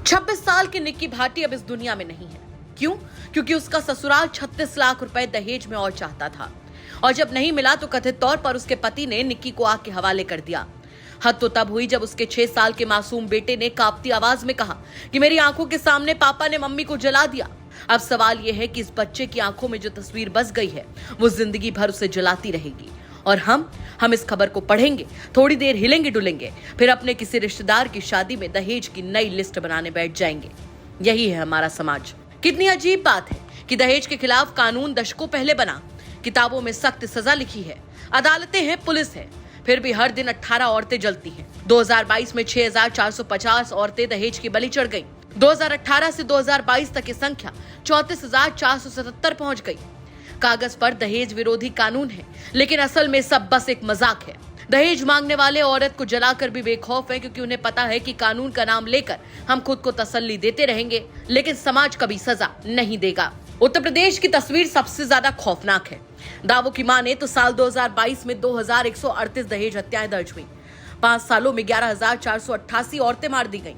26 साल की निक्की भाटी अब इस दुनिया में नहीं है। क्यों? क्योंकि उसका ससुराल 36 लाख रुपए दहेज में और चाहता था, और जब नहीं मिला तो कथित तौर पर उसके पति ने निक्की को आग के हवाले कर दिया। हद तो तब हुई जब उसके 6 साल के मासूम बेटे ने कांपती आवाज में कहा कि मेरी आंखों के सामने पापा ने मम्मी को जला दिया। अब सवाल यह है कि इस बच्चे की आंखों में जो तस्वीर बस गई है वो जिंदगी भर उसे जलाती रहेगी। और हम इस खबर को पढ़ेंगे, थोड़ी देर हिलेंगे डुलेंगे, फिर अपने किसी रिश्तेदार की शादी में दहेज की नई लिस्ट बनाने बैठ जाएंगे। यही है हमारा समाज। कितनी अजीब बात है कि दहेज के खिलाफ कानून दशकों पहले बना, किताबों में सख्त सजा लिखी है, अदालतें हैं, पुलिस है, फिर भी हर दिन 18 औरतें जलती हैं। 2022 में 6450 औरतें दहेज की बलि चढ़ गईं। 2018 से 2022 तक ये संख्या 34,477 पहुंच गई। कागज पर दहेज विरोधी कानून है, लेकिन असल में सब बस एक मजाक है। दहेज मांगने वाले औरत को जलाकर भी बेखौफ है, क्योंकि उन्हें पता है कि कानून का नाम लेकर हम खुद को तसल्ली देते रहेंगे, लेकिन समाज कभी सजा नहीं देगा। उत्तर प्रदेश की तस्वीर सबसे ज्यादा खौफनाक है। दावों की माने तो साल 2022 में 2138 दहेज हत्याएं दर्ज हुई। 5 सालों में 11,488 औरतें मार दी गईं।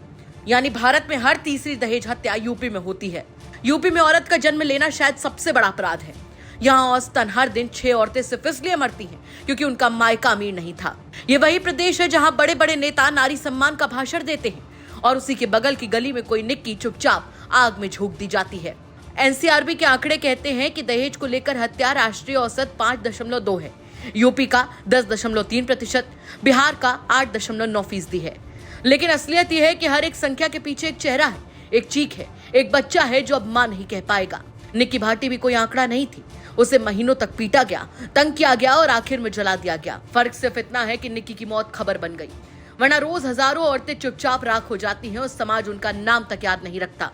यानी भारत में हर तीसरी दहेज हत्या यूपी में होती है। यूपी में औरत का जन्म लेना शायद सबसे बड़ा अपराध है। यहाँ औसतन हर दिन 6 औरतें सिर्फ इसलिए मरती हैं क्योंकि उनका मायका अमीर नहीं था। ये वही प्रदेश है जहाँ बड़े बड़े नेता नारी सम्मान का भाषण देते हैं, और उसी के बगल की गली में कोई निक्की चुपचाप आग में झोंक दी जाती है। एनसीआरबी के आंकड़े कहते हैं कि दहेज को लेकर हत्या राष्ट्रीय औसत 5.2 है। यूपी का 10.3%, बिहार का 8.9% है। लेकिन असलियत यह है कि हर एक संख्या के पीछे एक चेहरा है, एक चीख है, एक बच्चा है जो अब मां नहीं कह पाएगा। निक्की भाटी भी कोई आंकड़ा नहीं थी। उसे महीनों तक पीटा गया, तंग किया गया और आखिर में जला दिया गया। फर्क सिर्फ इतना है कि निक्की की मौत खबर बन गई, वरना रोज हजारों औरतें चुपचाप राख हो जाती हैं और समाज उनका नाम तक याद नहीं रखता।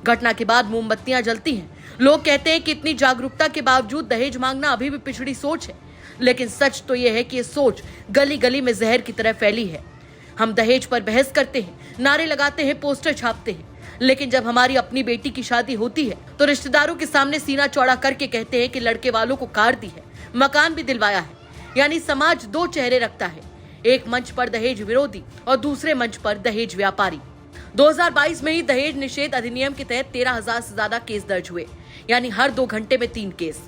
घटना के बाद मोमबत्तियां जलती हैं। लोग कहते हैं कि इतनी जागरूकता के बावजूद दहेज मांगना अभी भी पिछड़ी सोच है, लेकिन सच तो यह है कि ये सोच गली गली में जहर की तरह फैली है। हम दहेज पर बहस करते हैं, नारे लगाते हैं, पोस्टर छापते हैं, लेकिन जब हमारी अपनी बेटी की शादी होती है तो रिश्तेदारों के सामने सीना चौड़ा करके कहते हैं कि लड़के वालों को कार दी है, मकान भी दिलवाया है। यानी समाज 2 चेहरे रखता है, एक मंच पर दहेज विरोधी और दूसरे मंच पर दहेज व्यापारी। 2022 में ही दहेज निषेध अधिनियम के तहत 13,000 से ज्यादा केस दर्ज हुए, यानी हर 2 घंटे में 3 केस।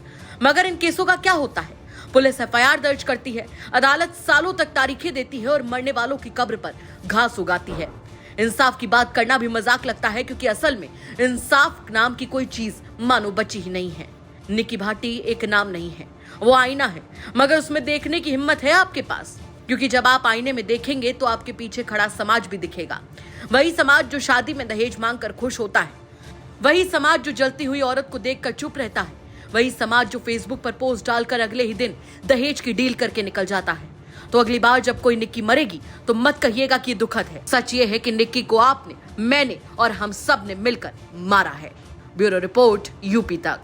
मगर इन केसों का क्या होता है? पुलिस एफआईआर दर्ज करती है, अदालत सालों तक तारीखें देती है और मरने वालों की कब्र पर घास उगाती है। इंसाफ की बात करना भी मजाक लगता है, क्योंकि असल में इंसाफ नाम की कोई चीज मानो बची ही नहीं है। निक्की भाटी एक नाम नहीं है, वो आईना है, मगर उसमें देखने की हिम्मत है आपके पास? क्योंकि जब आप आईने में देखेंगे तो आपके पीछे खड़ा समाज भी दिखेगा। वही समाज जो शादी में दहेज मांगकर खुश होता है, वही समाज जो जलती हुई औरत को देखकर चुप रहता है, वही समाज जो फेसबुक पर पोस्ट डालकर अगले ही दिन दहेज की डील करके निकल जाता है। तो अगली बार जब कोई निक्की मरेगी तो मत कहिएगा कि ये दुखद है। सच ये है कि निक्की को आपने, मैंने और हम सब ने मिलकर मारा है। ब्यूरो रिपोर्ट, यूपी तक।